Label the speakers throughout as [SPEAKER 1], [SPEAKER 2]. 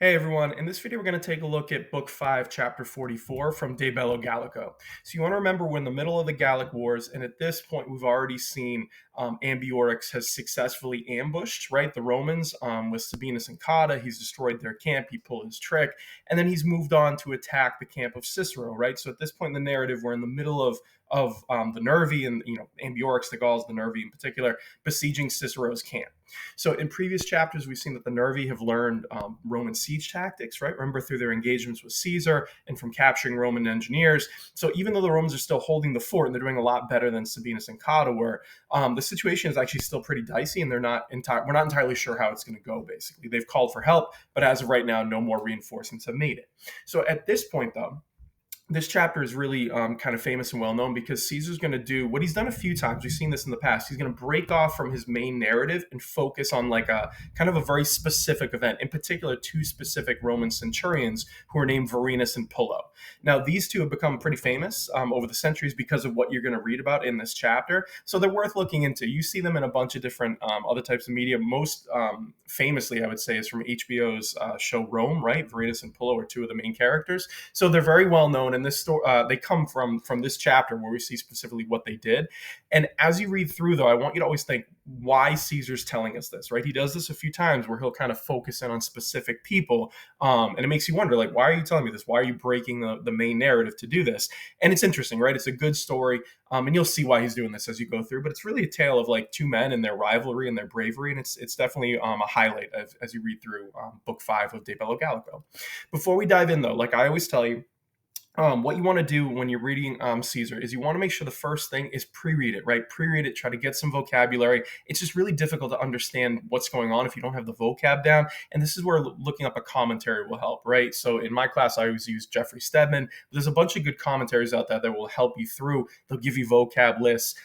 [SPEAKER 1] Hey everyone, in this video we're going to take a look at Book 5, Chapter 44 from De Bello Gallico. So you want to remember we're in the middle of the Gallic Wars, and at this point we've already seen Ambiorix has successfully ambushed, right, the Romans with Sabinus and Cotta. He's destroyed their camp, he pulled his trick, and then he's moved on to attack the camp of Cicero, right? So at this point in the narrative we're in the middle of the Nervi and, Ambiorix, the Gauls, the Nervi in particular, besieging Cicero's camp. So in previous chapters, we've seen that the Nervi have learned Roman siege tactics, right? Remember through their engagements with Caesar and from capturing Roman engineers. So even though the Romans are still holding the fort and they're doing a lot better than Sabinus and Cotta were, the situation is actually still pretty dicey, and we're not entirely sure how it's going to go. Basically, they've called for help, but as of right now, no more reinforcements have made it. So at this point, though, this chapter is really kind of famous and well known because Caesar's going to do what he's done a few times. We've seen this in the past. He's going to break off from his main narrative and focus on like a kind of a very specific event, in particular, two specific Roman centurions who are named Varenus and Pullo. Now, these two have become pretty famous over the centuries because of what you're going to read about in this chapter. So they're worth looking into. You see them in a bunch of different other types of media. Most famously, I would say, is from HBO's show Rome, right? Varenus and Pullo are two of the main characters. So they're very well known. And this story, they come from this chapter where we see specifically what they did. And as you read through, though, I want you to always think why Caesar's telling us this, right? He does this a few times where he'll kind of focus in on specific people, and it makes you wonder, like, why are you telling me this? Why are you breaking the main narrative to do this? And it's interesting, right? It's a good story, and you'll see why he's doing this as you go through. But it's really a tale of like two men and their rivalry and their bravery, and it's definitely a highlight as you read through Book 5 of De Bello Gallico. Before we dive in, though, like I always tell you, what you want to do when you're reading Caesar is you want to make sure the first thing is pre-read it, right? Pre-read it, try to get some vocabulary. It's just really difficult to understand what's going on if you don't have the vocab down. And this is where looking up a commentary will help, right? So in my class, I always use Jeffrey Stedman. There's a bunch of good commentaries out there that will help you through. They'll give you vocab lists.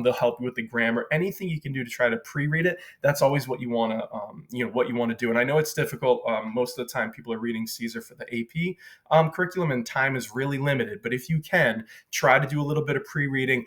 [SPEAKER 1] They'll help you with the grammar. Anything you can do to try to pre-read it, that's always what you want to, do. And I know it's difficult. Most of the time, people are reading Caesar for the AP curriculum, and time is really limited. But if you can, try to do a little bit of pre-reading,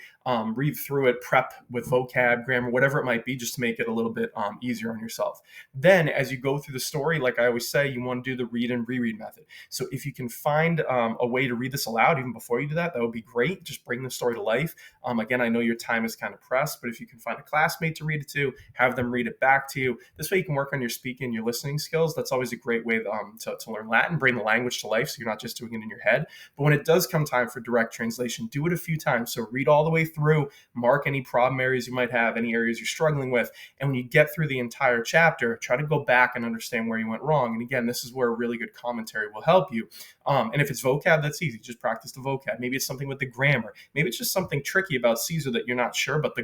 [SPEAKER 1] read through it, prep with vocab, grammar, whatever it might be, just to make it a little bit easier on yourself. Then, as you go through the story, like I always say, you want to do the read and reread method. So if you can find a way to read this aloud even before you do that, that would be great. Just bring the story to life. Again, I know your time is kind of pressed, but if you can find a classmate to read it to, have them read it back to you. This way you can work on your speaking and your listening skills. That's always a great way to learn Latin, bring the language to life so you're not just doing it in your head. But when it does come time for direct translation, do it a few times. So read all the way through, mark any problem areas you might have, any areas you're struggling with. And when you get through the entire chapter, try to go back and understand where you went wrong. And again, this is where a really good commentary will help you. And if it's vocab, that's easy. Just practice the vocab. Maybe it's something with the grammar. Maybe it's just something tricky about Caesar that you're not sure, but the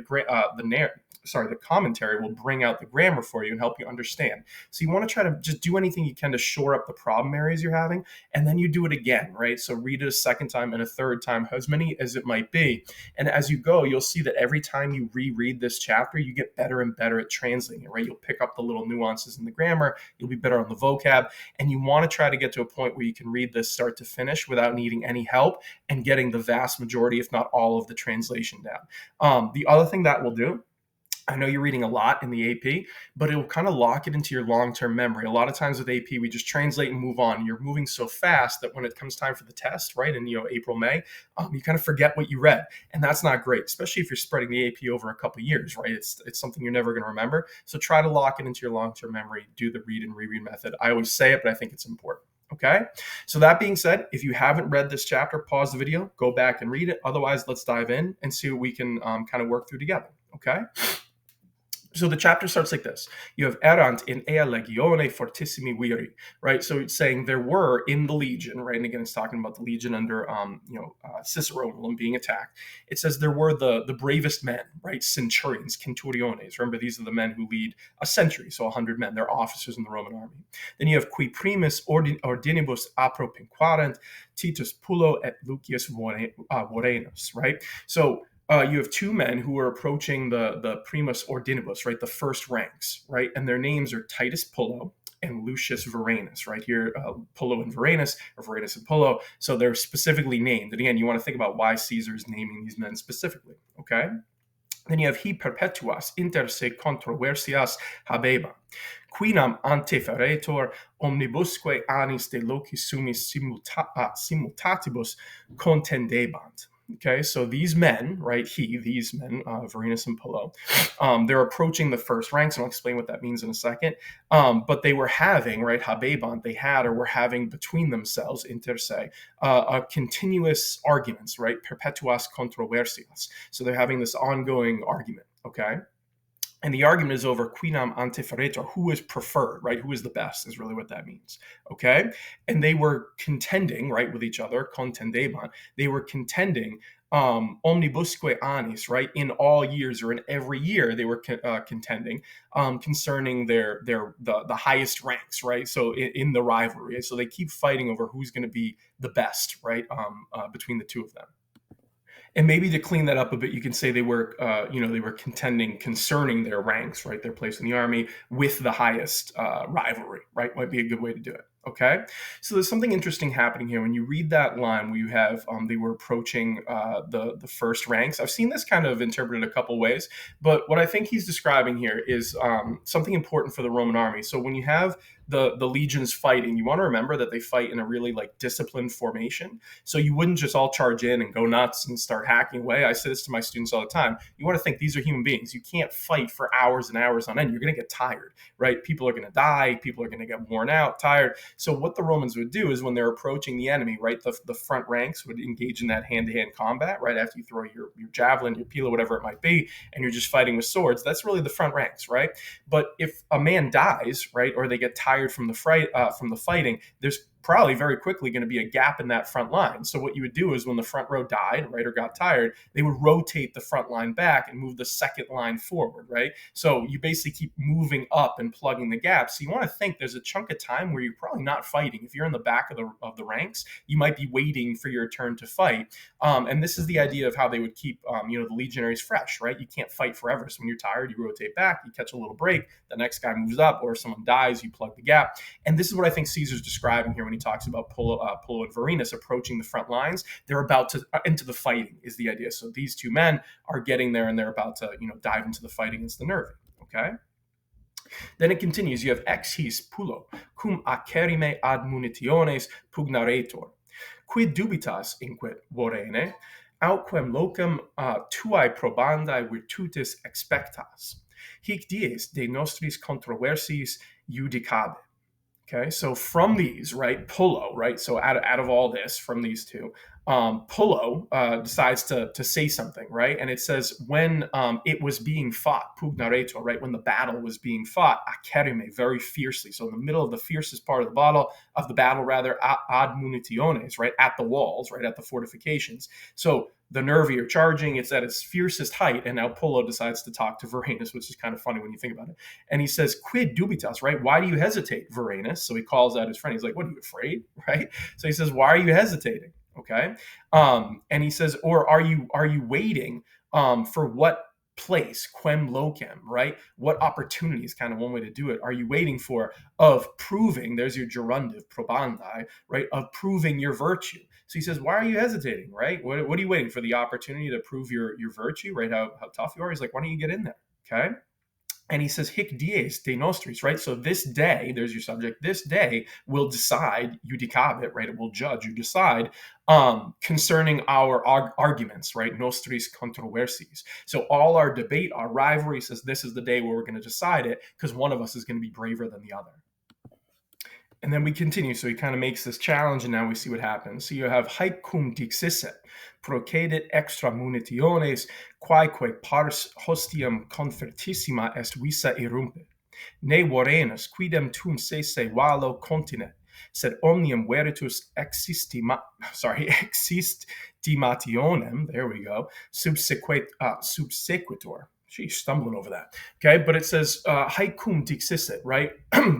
[SPEAKER 1] commentary will bring out the grammar for you and help you understand. So you want to try to just do anything you can to shore up the problem areas you're having, and then you do it again, right? So read it a second time and a third time, as many as it might be. And as you go, you'll see that every time you reread this chapter, you get better and better at translating it, right? You'll pick up the little nuances in the grammar, you'll be better on the vocab, and you want to try to get to a point where you can read this start to finish without needing any help and getting the vast majority, if not all, of the translation down. The other thing that will do, I know you're reading a lot in the AP, but it will kind of lock it into your long-term memory. A lot of times with AP, we just translate and move on. You're moving so fast that when it comes time for the test, right, in April, May, you kind of forget what you read, and that's not great, especially if you're spreading the AP over a couple of years, right? It's something you're never going to remember. So try to lock it into your long-term memory. Do the read and reread method. I always say it, but I think it's important. Okay, so that being said, if you haven't read this chapter, pause the video, go back and read it. Otherwise, let's dive in and see what we can kind of work through together. Okay. So the chapter starts like this. You have erant in ea legione fortissimi viri, right? So it's saying there were in the legion, right? And again, it's talking about the legion under, Cicero being attacked. It says there were the bravest men, right? Centurions, centuriones. Remember, these are the men who lead a century, so 100 men. They're officers in the Roman army. Then you have qui primus ordinibus apropinquarent Titus Pullo et Lucius Vorenus, right? So you have two men who are approaching the primus ordinibus, right, the first ranks, right, and their names are Titus Pullo and Lucius Vorenus, right here, Pullo and Vorenus, or Vorenus and Pullo, so they're specifically named. And again, you want to think about why Caesar is naming these men specifically, okay? Then you have he perpetuas inter se controversias habeba, quinam anteferetur omnibusque annis de loci sumis simultatibus contendebant. Okay, so these men, right? These men, Varenus and Pullo, they're approaching the first ranks, and I'll explain what that means in a second. But they were having, right, habebant, they had or were having between themselves, inter se, a continuous arguments, right? Perpetuas controversias. So they're having this ongoing argument, okay? And the argument is over quinam anteferetur, who is preferred, right? Who is the best is really what that means, okay? And they were contending, right, with each other, contendebant. They were contending omnibusque annis, right? In all years or in every year, they were contending concerning the highest ranks, right? So in the rivalry, so they keep fighting over who's going to be the best, right? Between the two of them. And maybe to clean that up a bit, you can say they were, they were contending concerning their ranks, right, their place in the army with the highest rivalry, right? Might be a good way to do it. Okay, so there's something interesting happening here when you read that line where you have they were approaching the first ranks. I've seen this kind of interpreted a couple ways, but what I think he's describing here is something important for the Roman army. So when you have the legions fighting, you want to remember that they fight in a really like disciplined formation. So you wouldn't just all charge in and go nuts and start hacking away. I say this to my students all the time. You want to think these are human beings. You can't fight for hours and hours on end. You're going to get tired, right? People are going to die. People are going to get worn out, tired. So what the Romans would do is when they're approaching the enemy, right, the front ranks would engage in that hand-to-hand combat, right, after you throw your javelin, your pila, whatever it might be, and you're just fighting with swords. That's really the front ranks, right? But if a man dies, right, or they get tired from the fighting, there's probably very quickly going to be a gap in that front line. So what you would do is when the front row died, right, or got tired, they would rotate the front line back and move the second line forward, right? So you basically keep moving up and plugging the gaps. So you want to think there's a chunk of time where you're probably not fighting. If you're in the back of the ranks, you might be waiting for your turn to fight. And this is the idea of how they would keep, the legionaries fresh, right? You can't fight forever. So when you're tired, you rotate back, you catch a little break, the next guy moves up, or if someone dies, you plug the gap. And this is what I think Caesar's describing here when he talks about Pullo and Varenus approaching the front lines. They're about to into the fighting is the idea. So these two men are getting there and they're about to, dive into the fight against the Nervi. Okay. Then it continues. You have ex his Pullo, cum acerrime ad munitiones pugnaretur, quid dubitas inquit vorene, outquem locum tuae probandae virtutis expectas, hic dies de nostris controversiis judicabe. Okay, so from these, right, Pullo, right, so out of all this, from these two, Pullo decides to say something, right, and it says when it was being fought, pugnaretur, right, when the battle was being fought, acerrime, very fiercely, so in the middle of the fiercest part of the battle, ad munitiones, right, at the walls, right, at the fortifications. So the Nervi are charging, it's at its fiercest height, and now Pullo decides to talk to Varenus, which is kind of funny when you think about it. And he says, quid dubitas, right? Why do you hesitate, Varenus? So he calls out his friend. He's like, what, are you afraid, right? So he says, why are you hesitating, okay? And he says, or are you waiting for what place, quem locem, right? What opportunities, kind of one way to do it, are you waiting for of proving, there's your gerundive, probandi, right, of proving your virtue. So he says, why are you hesitating, right? What are you waiting for? The opportunity to prove your virtue, right? How tough you are? He's like, why don't you get in there, okay? And he says, hic dies de nostris, right? So this day, there's your subject, this day will decide, judicabit, right? It will judge, you decide, concerning our arguments, right? Nostris controversies. So all our debate, our rivalry says this is the day where we're going to decide it, because one of us is going to be braver than the other. And then we continue. So he kind of makes this challenge, and now we see what happens. So you have haec cum dixisset, procedit extra munitiones, quaeque pars hostium confertissima est visa irrumpet. Ne Varenus, quidem tum sese valo continet, sed omnium veritus existimationem, there we go, subsequitur. She's stumbling over that. Okay, but it says haec cum dixisset, right?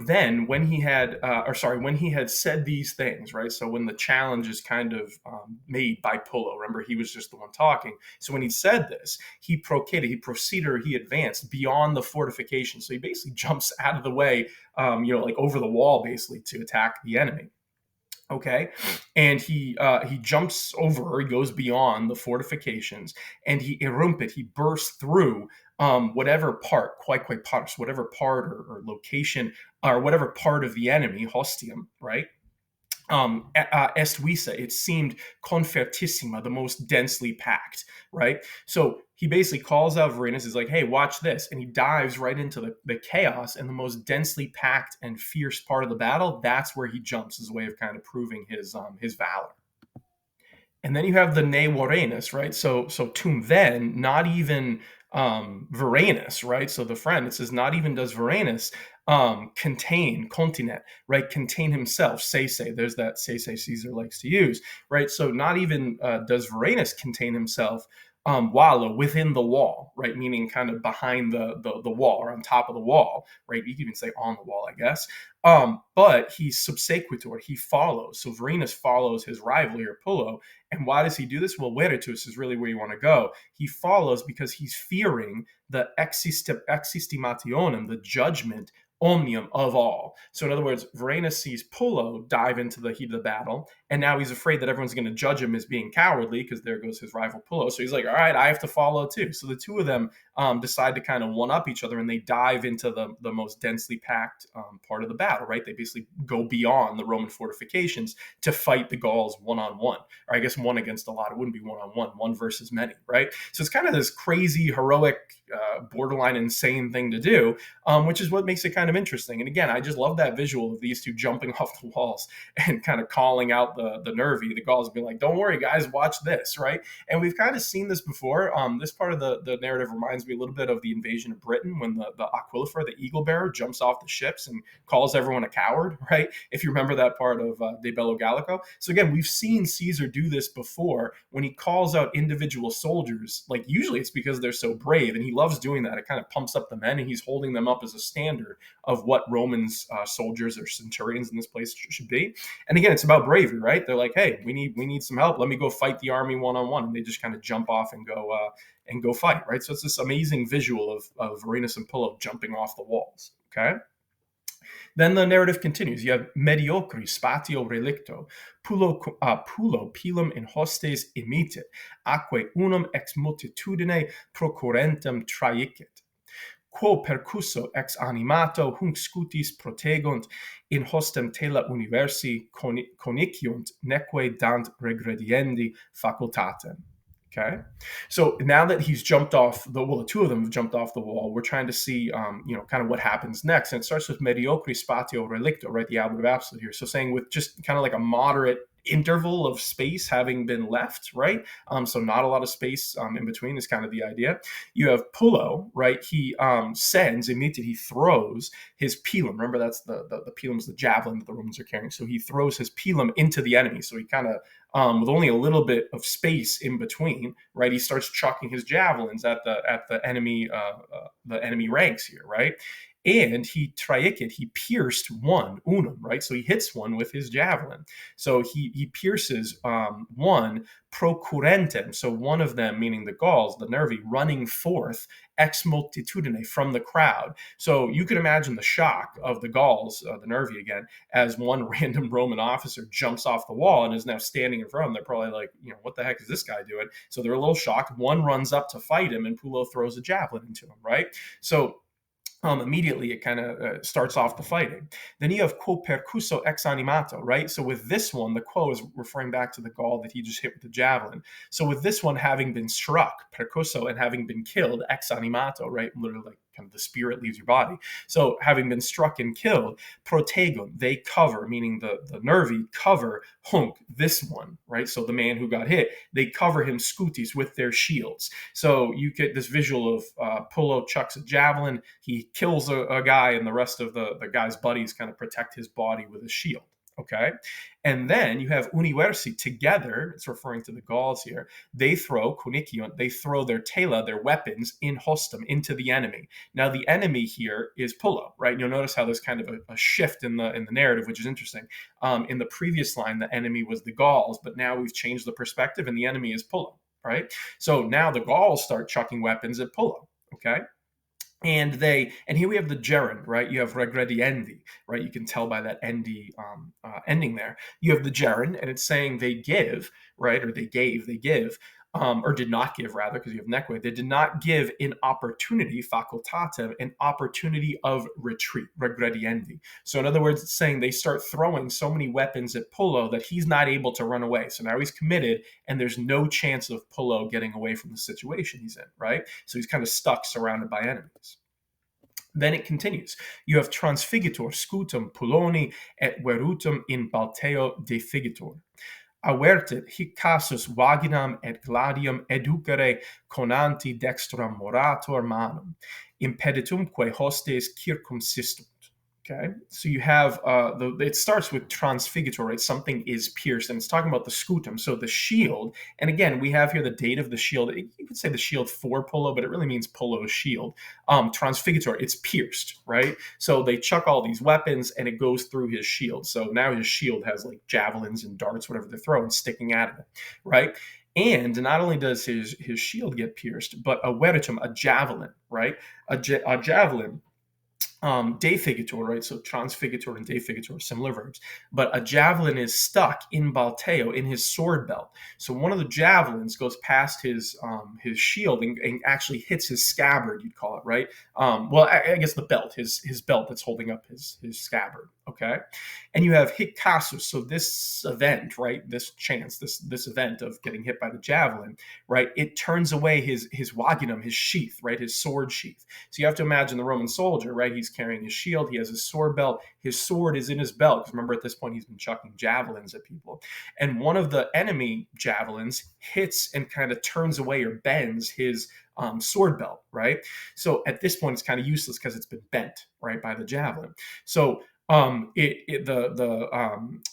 [SPEAKER 1] Then when he had, when he had said these things, right? So when the challenge is kind of made by Pullo, remember he was just the one talking. So when he said this, he proceeded, he advanced beyond the fortification. So he basically jumps out of the way, like over the wall, basically to attack the enemy. Okay, and he jumps over, he goes beyond the fortifications, and he erumpet, he bursts through whatever part, quite parts, whatever part or location or whatever part of the enemy, hostium, right? Estuisa, it seemed confertissima, the most densely packed, right? So he basically calls out Varenus, is like, hey, watch this. And he dives right into the chaos and the most densely packed and fierce part of the battle. That's where he jumps as a way of kind of proving his valor. And then you have the ne Varenus, right? So tum then, not even Varenus, right? So the friend, it says, not even does Varenus contain, continent, right? Contain himself, say. There's that say Caesar likes to use, right? So not even does Varenus contain himself, wallow within the wall, right? Meaning kind of behind the wall or on top of the wall, right? You can even say on the wall, I guess. But he's subsequitur, he follows. So Varenus follows his rival here, Pullo. And why does he do this? Well, Veritus is really where you want to go. He follows because he's fearing the existimationem, the judgment omnium of all. So in other words, Varenus sees Pullo dive into the heat of the battle, and now he's afraid that everyone's going to judge him as being cowardly because there goes his rival Pullo. So he's like, all right, I have to follow too. So the two of them decide to kind of one up each other, and they dive into the most densely packed part of the battle, right? They basically go beyond the Roman fortifications to fight the Gauls one-on-one, or I guess one against a lot. It wouldn't be one-on-one, one versus many, right? So it's kind of this crazy, heroic, borderline insane thing to do, which is what makes it kind of interesting. And again, I just love that visual of these two jumping off the walls and kind of calling out the nervy, the Gauls, being like, don't worry, guys, watch this, right? And we've kind of seen this before. This part of the narrative reminds me a little bit of the invasion of Britain when the Aquilifer, the eagle bearer, jumps off the ships and calls everyone a coward, right? If you remember that part of De Bello Gallico. So again, we've seen Caesar do this before when he calls out individual soldiers. Like usually it's because they're so brave, and he loves doing that. It kind of pumps up the men, and he's holding them up as a standard of what Romans soldiers or centurions in this place should be. And again, it's about bravery, right? They're like, hey, we need some help. Let me go fight the army one-on-one. And they just kind of jump off and go fight, right? So it's this amazing visual of Varenus and Pullo jumping off the walls, okay? Then the narrative continues. You have mediocri spatio relicto, pulo pilum in hostes imitit, aquae unum ex multitudine procurentem traicit. Quo percusso ex animato hunc scutis protegunt in hostem tela universi coniciunt neque dant regrediendi facultatem. Okay, so now that he's jumped off the two of them have jumped off the wall, we're trying to see, kind of what happens next. And it starts with mediocri spatio relicto, right? The ablative absolute here. So saying with just kind of like a moderate interval of space having been left, right? So not a lot of space in between is kind of the idea. You have Pullo, right? He sends, immediately he throws his pilum. Remember, that's the pilum is the javelin that the Romans are carrying. So he throws his pilum into the enemy. So he kind of with only a little bit of space in between, right? He starts chucking his javelins at the enemy ranks here, right? And he traicit, he pierced unum, right? So he hits one with his javelin. So he pierces one procurentem, so one of them, meaning the Gauls, the Nervi, running forth ex multitudine, from the crowd. So you can imagine the shock of the Gauls, the Nervi again, as one random Roman officer jumps off the wall and is now standing in front of them. They're probably like, what the heck is this guy doing? So they're a little shocked. One runs up to fight him, and Pullo throws a javelin into him, right? So immediately it kind of starts off the fighting. Then you have quo percusso ex animato, right? So with this one, the quo is referring back to the Gaul that he just hit with the javelin. So with this one having been struck, percusso, and having been killed, ex animato, right? Literally like kind of the spirit leaves your body. So having been struck and killed, protegon, they cover, meaning the Nervi cover hunc, this one, right? So the man who got hit, they cover him scutis with their shields. So you get this visual of Pullo chucks a javelin, he kills a guy, and the rest of the guy's buddies kind of protect his body with a shield. Okay. And then you have universi together, it's referring to the Gauls here, they throw coniciunt, they throw their tela, their weapons, in hostem, into the enemy. Now the enemy here is Pullo, right? You'll notice how there's kind of a shift in the narrative, which is interesting. In the previous line, the enemy was the Gauls, but now we've changed the perspective, and the enemy is Pullo, right? So now the Gauls start chucking weapons at Pullo, okay? And here we have the gerund, right? You have regrediendi, right? You can tell by that endi ending there. You have the gerund, and it's saying they give, right? Or they give, or did not give, rather, because you have neque. They did not give an opportunity, facultatem, an opportunity of retreat, regrediendi. So in other words, it's saying they start throwing so many weapons at Pullo that he's not able to run away. So now he's committed, and there's no chance of Pullo getting away from the situation he's in, right? So he's kind of stuck, surrounded by enemies. Then it continues. You have transfigitor, scutum, puloni, et verutum in balteo defigitor. Avertit hic casus vaginam et gladium educere conanti dextram morator manum, impeditumque hostes circumsistunt. Okay, so you have it starts with transfigitor, right? Something is pierced, and it's talking about the scutum, so the shield. And again, we have here the date of the shield. You could say the shield for Pullo, but it really means Pullo's shield. Transfigitor, it's pierced, right? So they chuck all these weapons, and it goes through his shield. So now his shield has like javelins and darts, whatever they're throwing, sticking out of it, right? And not only does his shield get pierced, but a veritum, a javelin, right? A javelin defigitor, right? So transfigitor and defigitor are similar verbs, but a javelin is stuck in balteo, in his sword belt. So one of the javelins goes past his shield and actually hits his scabbard, you'd call it, right? Well, I guess the belt, his belt that's holding up his scabbard. Okay, and you have hic casus. So this event, right? This chance, this event of getting hit by the javelin, right? It turns away his vaginum, his sheath, right? His sword sheath. So you have to imagine the Roman soldier, right? He's carrying his shield. He has his sword belt. His sword is in his belt. Because remember, at this point, he's been chucking javelins at people. And one of the enemy javelins hits and kind of turns away or bends his sword belt, right? So at this point, it's kind of useless because it's been bent, right, by the javelin. So the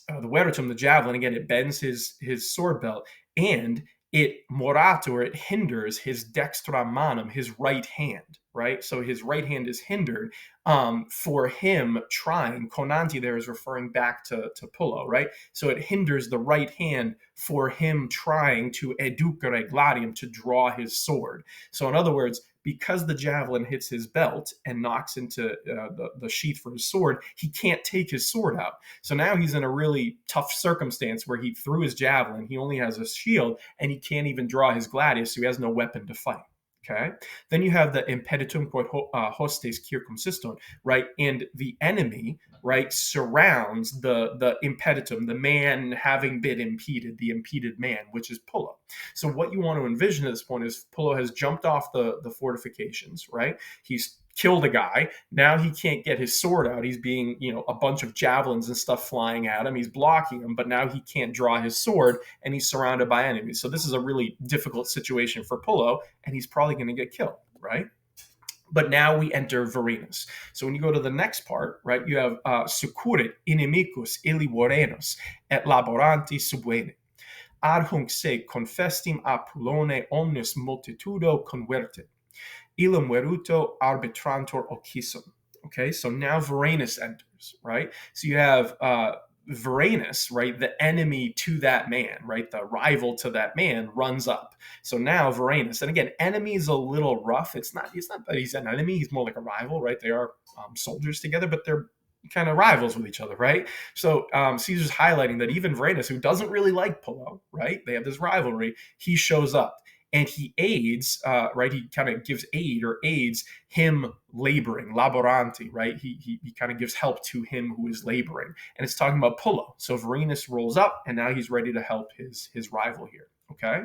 [SPEAKER 1] veritum, the javelin, again, it bends his sword belt, and it moratur, it hinders his dextra manum, his right hand, right? So his right hand is hindered for him trying. Conanti there is referring back to Pullo, right? So it hinders the right hand for him trying to educere gladium, to draw his sword. So in other words, because the javelin hits his belt and knocks into the sheath for his sword, he can't take his sword out. So now he's in a really tough circumstance where he threw his javelin, he only has a shield, and he can't even draw his gladius, so he has no weapon to fight. Okay. Then you have the impeditum quod hostes circumsistunt, right? And the enemy, right, surrounds the impeditum, the man having been impeded, the impeded man, which is Pullo. So what you want to envision at this point is Pullo has jumped off the fortifications, right? He's killed a guy. Now he can't get his sword out. He's being, a bunch of javelins and stuff flying at him. He's blocking him, but now he can't draw his sword, and he's surrounded by enemies. So this is a really difficult situation for Pullo, and he's probably going to get killed, right? But now we enter Varenus. So when you go to the next part, right, you have succurit inimicus illi vorenos et laboranti subvene. Ad hunc se confestim a Pullone omnis multitudo convertit. Illum veruto arbitrantor occisum. Okay, so now Varenus enters, right? So you have Varenus, right, the enemy to that man, right, the rival to that man, runs up. So now Varenus, and again, enemy is a little rough. It's not that he's an enemy. He's more like a rival, right? They are soldiers together, but they're kind of rivals with each other, right? So Caesar's highlighting that even Varenus, who doesn't really like Pullo, right, they have this rivalry, he shows up. And he aids, right? He kind of gives aid or aids him laboring, laboranti, right? He kind of gives help to him who is laboring. And it's talking about Pullo. So Varenus rolls up, and now he's ready to help his rival here. Okay.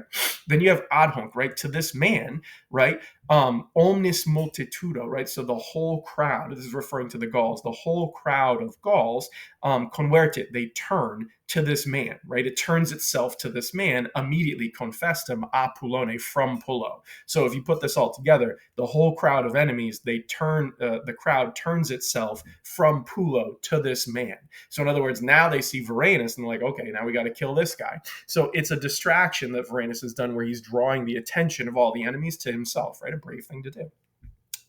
[SPEAKER 1] Then you have ad hunc, right? To this man, right? Omnis multitudo, right? So the whole crowd, this is referring to the Gauls, the whole crowd of Gauls convertit, they turn to this man, right? It turns itself to this man immediately, confestum a Pullone, from Pullo. So if you put this all together, the whole crowd of enemies, they turn, the crowd turns itself from Pullo to this man. So in other words, now they see Varenus and they're like, okay, now we got to kill this guy. So it's a distraction that Varenus has done where he's drawing the attention of all the enemies to himself, right? A brave thing to do.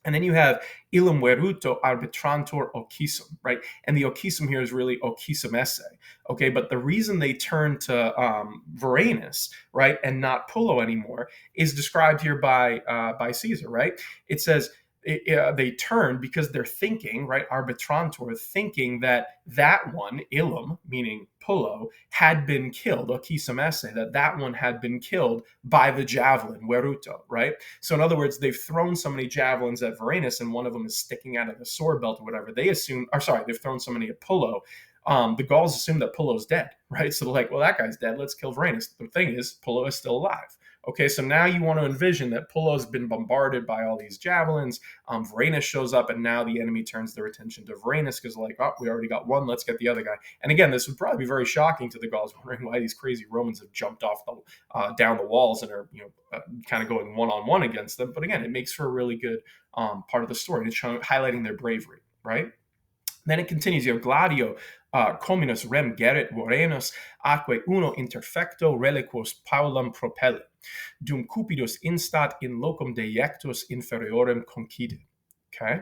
[SPEAKER 1] And then you have illum veruto arbitrantor occisum, right? And the occisum here is really occisum esse, okay? But the reason they turn to Varenus, right, and not Pullo anymore is described here by Caesar, right? It says, they turn because they're thinking, right, arbitrantor, thinking that one, Ilum, meaning Pullo, had been killed, or Kisamese, that one had been killed by the javelin, Weruto, right? So in other words, they've thrown so many javelins at Varenus, and one of them is sticking out of the sword belt or whatever. They assume, or sorry, they've thrown so many at Pullo. The Gauls assume that Pullo's dead, right? So they're like, well, that guy's dead. Let's kill Varenus. The thing is, Pullo is still alive. Okay, so now you want to envision that Pullo's been bombarded by all these javelins. Varenus shows up, and now the enemy turns their attention to Varenus because, like, oh, we already got one. Let's get the other guy. And again, this would probably be very shocking to the Gauls, wondering why these crazy Romans have jumped off down the walls and are, kind of going one-on-one against them. But again, it makes for a really good part of the story, highlighting their bravery, right? Then it continues. You have Gladio, Cominus rem geret Vorenus, atque uno interfecto reliquos Paulam propellit, dum cupidus instat in locum deiectus inferiorem concedit. Okay,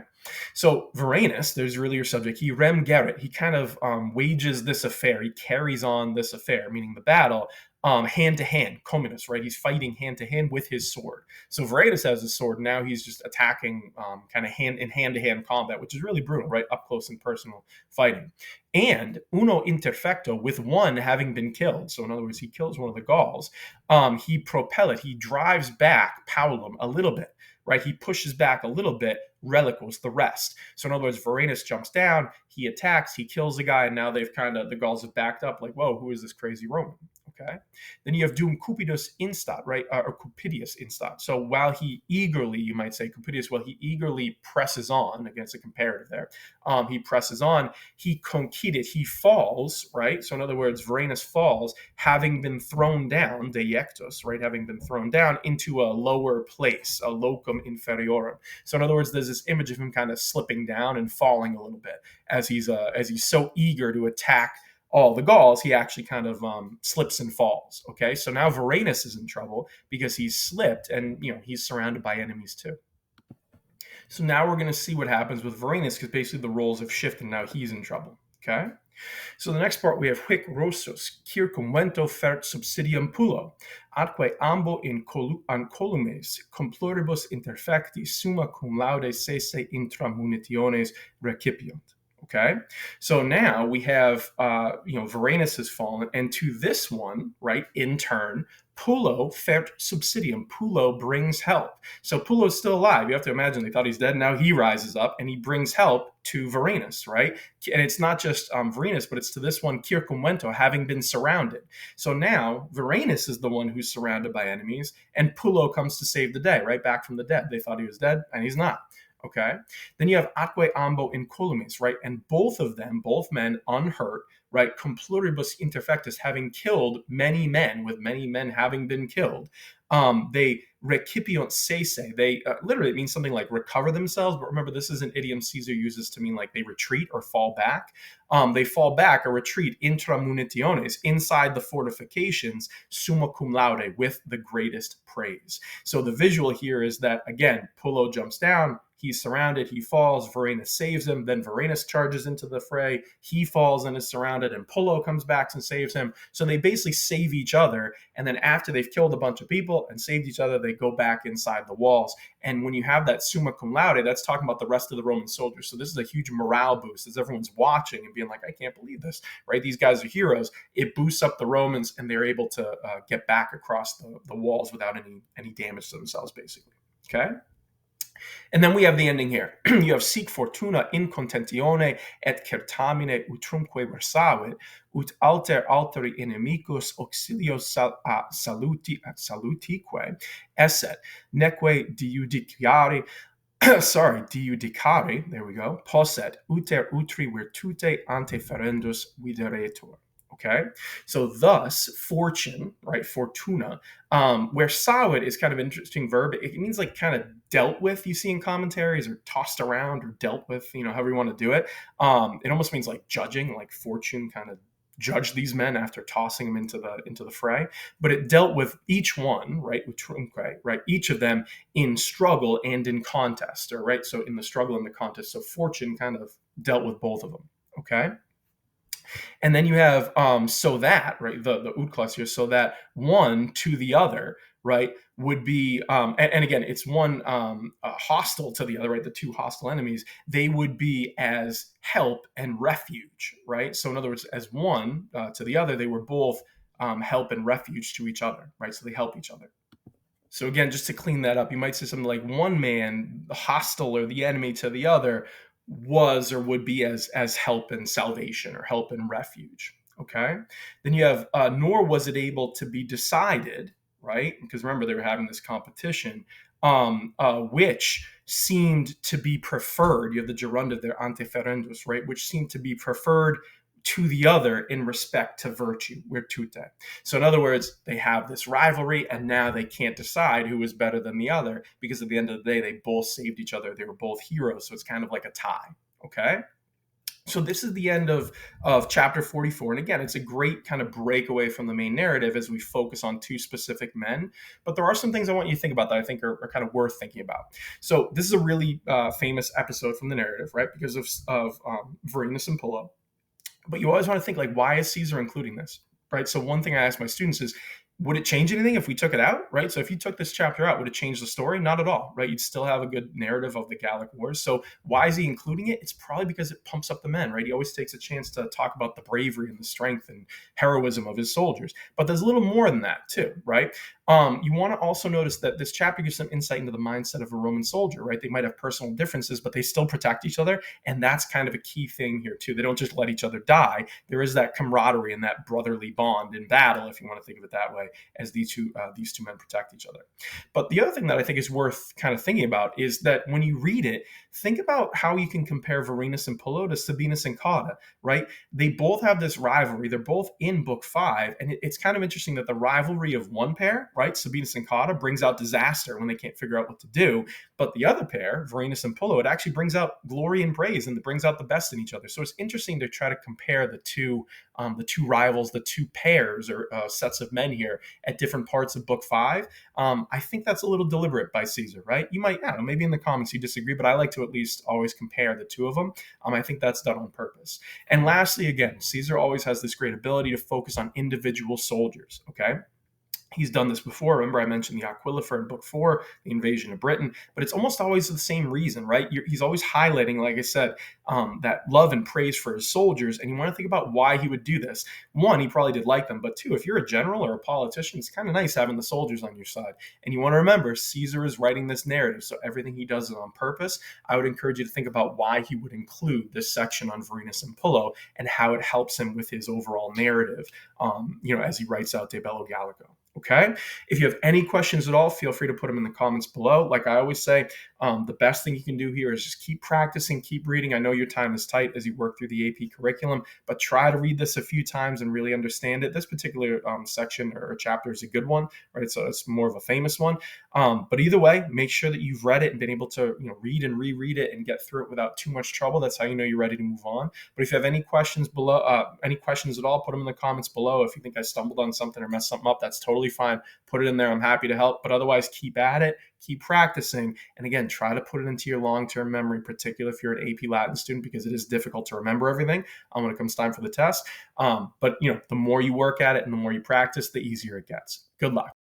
[SPEAKER 1] so Varenus, there's really your subject. He rem geret. He kind of wages this affair. He carries on this affair, meaning the battle, hand to hand, Cominus, right? He's fighting hand to hand with his sword. So Varenus has his sword. Now he's just attacking kind of hand to hand combat, which is really brutal, right? Up close and personal fighting. And uno interfecto, with one having been killed. So in other words, he kills one of the Gauls. He propellit, he drives back Paulum a little bit, right? He pushes back a little bit, reliquos, the rest. So in other words, Varenus jumps down, he attacks, he kills the guy, and now the Gauls have backed up, like, whoa, who is this crazy Roman? Okay. Then you have Dum Cupidus instat, right? Or Cupidius instat. So while he eagerly, you might say, Cupidius, well, he eagerly presses on, against a comparative there. He presses on, he concedit, he falls, right? So in other words, Varenus falls, having been thrown down, deiectus, right? Having been thrown down into a lower place, a locum inferiorum. So in other words, there's this image of him kind of slipping down and falling a little bit as he's so eager to attack all the Gauls. He actually kind of slips and falls. Okay, so now Varenus is in trouble because he's slipped, and he's surrounded by enemies too. So now we're going to see what happens with Varenus, because basically the roles have shifted. Now he's in trouble. Okay, so the next part we have Hic Rossus, circumvento fert subsidium Pullo, atque ambo in columes comploribus interfecti summa cum laude sese intramunitiones recipiunt. Okay, so now we have, Varenus has fallen, and to this one, right, in turn, Pullo fert subsidium. Pullo brings help. So Pullo's still alive. You have to imagine they thought he's dead. Now he rises up and he brings help to Varenus, right? And it's not just Varenus, but it's to this one, circumvento, having been surrounded. So now Varenus is the one who's surrounded by enemies, and Pullo comes to save the day, right? Back from the dead. They thought he was dead, and he's not. Okay, then you have atque ambo incolumes, right? And both of them, both men unhurt, right? Cum pluribus interfectus, having killed many men, with many men having been killed. They recipiunt sese. They literally, it means something like recover themselves. But remember, this is an idiom Caesar uses to mean like they retreat or fall back. They fall back or retreat intramunitiones, inside the fortifications, summa cum laude, with the greatest praise. So the visual here is that, again, Pullo jumps down. He's surrounded, he falls, Varenus saves him, then Varenus charges into the fray, he falls and is surrounded, and Pullo comes back and saves him. So they basically save each other, and then after they've killed a bunch of people and saved each other, they go back inside the walls. And when you have that summa cum laude, that's talking about the rest of the Roman soldiers. So this is a huge morale boost as everyone's watching and being like, I can't believe this, right? These guys are heroes. It boosts up the Romans, and they're able to get back across the walls without any damage to themselves, basically. Okay? And then we have the ending here. You have sic fortuna in contentione et certamine utrumque versavit, ut alter alteri inimicus auxilio salutique esset, neque diudicari, there we go, posset, uter utri virtute ante ferendus videretur. Okay, so thus fortune, right? Fortuna, where savit is kind of an interesting verb. It means like kind of dealt with, you see in commentaries, or tossed around, or dealt with, however you want to do it. It almost means like judging, like fortune kind of judged these men after tossing them into the fray. But it dealt with each one, right? Right? Each of them in struggle and in contest, or right? So in the struggle and the contest. So fortune kind of dealt with both of them. Okay. And then you have so that, right, the ut clause here, so that one to the other, right, would be, and again, it's one hostile to the other, right? The two hostile enemies, they would be as help and refuge, right? So in other words, as one to the other, they were both help and refuge to each other, right? So they help each other. So again, just to clean that up, you might say something like one man, the hostile or the enemy to the other, was or would be as help and salvation or help and refuge. Okay. Then you have nor was it able to be decided, right? Because remember they were having this competition, which seemed to be preferred. You have the gerundive there, anteferendus, right? Which seemed to be preferred to the other in respect to virtue, virtute. So in other words, they have this rivalry and now they can't decide who is better than the other because at the end of the day, they both saved each other. They were both heroes. So it's kind of like a tie. Okay. So this is the end of chapter 44. And again, it's a great kind of breakaway from the main narrative as we focus on two specific men. But there are some things I want you to think about that I think are kind of worth thinking about. So this is a really famous episode from the narrative, right? Because of Varenus and Pullo. But you always want to think like, why is Caesar including this, right? So one thing I ask my students is, would it change anything if we took it out, right? So if you took this chapter out, would it change the story? Not at all, right? You'd still have a good narrative of the Gallic Wars. So why is he including it? It's probably because it pumps up the men, right? He always takes a chance to talk about the bravery and the strength and heroism of his soldiers. But there's a little more than that too, right? You want to also notice that this chapter gives some insight into the mindset of a Roman soldier, right? They might have personal differences, but they still protect each other. And that's kind of a key thing here too. They don't just let each other die. There is that camaraderie and that brotherly bond in battle, if you want to think of it that way, as these two men protect each other. But the other thing that I think is worth kind of thinking about is that when you read it, think about how you can compare Varenus and Pullo to Sabinus and Cotta, right? They both have this rivalry. They're both in book 5. And it's kind of interesting that the rivalry of one pair, right, Sabinus and Cotta, brings out disaster when they can't figure out what to do. But the other pair, Varenus and Pullo, it actually brings out glory and praise, and it brings out the best in each other. So it's interesting to try to compare the two rivals, the two pairs or sets of men here at different parts of book 5. I think that's a little deliberate by Caesar, right? You might, I don't know, maybe in the comments you disagree, but I like to at least always compare the two of them. I think that's done on purpose. And lastly, again, Caesar always has this great ability to focus on individual soldiers, okay? He's done this before. Remember, I mentioned the Aquilifer in book 4, the invasion of Britain, but it's almost always the same reason, right? He's always highlighting, like I said, that love and praise for his soldiers. And you want to think about why he would do this. One, he probably did like them, but two, if you're a general or a politician, it's kind of nice having the soldiers on your side. And you want to remember, Caesar is writing this narrative, so everything he does is on purpose. I would encourage you to think about why he would include this section on Varenus and Pullo and how it helps him with his overall narrative, as he writes out De Bello Gallico. Okay. If you have any questions at all, feel free to put them in the comments below. Like I always say, the best thing you can do here is just keep practicing, keep reading. I know your time is tight as you work through the AP curriculum, but try to read this a few times and really understand it. This particular section or chapter is a good one, right? So it's more of a famous one. But either way, make sure that you've read it and been able to read and reread it and get through it without too much trouble. That's how you know you're ready to move on. But if you have any questions any questions at all, put them in the comments below. If you think I stumbled on something or messed something up, that's totally fine. Put it in there. I'm happy to help. But otherwise, keep at it, keep practicing. And again, try to put it into your long-term memory, particularly if you're an AP Latin student, because it is difficult to remember everything when it comes time for the test. But the more you work at it and the more you practice, the easier it gets. Good luck.